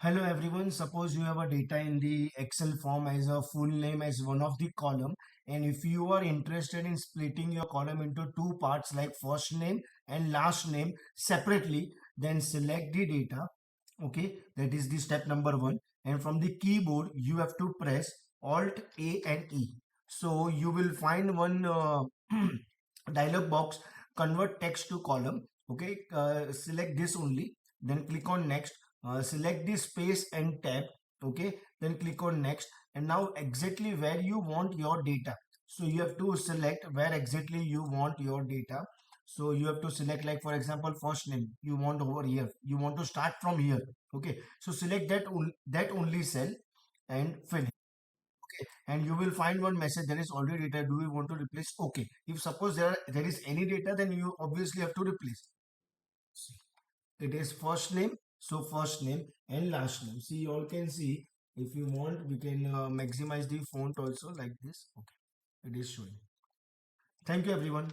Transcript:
Hello everyone. Suppose you have a data in the Excel form as a full name as one of the column, and if you are interested in splitting your column into two parts like first name and last name separately, then select the data. Okay, that is the step number one. And from the keyboard, you have to press Alt A and E. So you will find one dialog box, convert text to column. Okay, select this only, then click on next. Select the space and tab. Okay, then click on next, and now exactly where you want your data. So you have to select where exactly you want your data. So you have to select, like for example, first name you want over here, you want to start from here. Okay, so select that only cell and fill it. Okay, and you will find one message, there is already data, do you want to replace? Okay, if suppose there is any data, then you obviously have to replace. It is first name, so first name and last name. See, you all can see. If you want, we can maximize the font also like this. Okay, it is showing. Thank you everyone.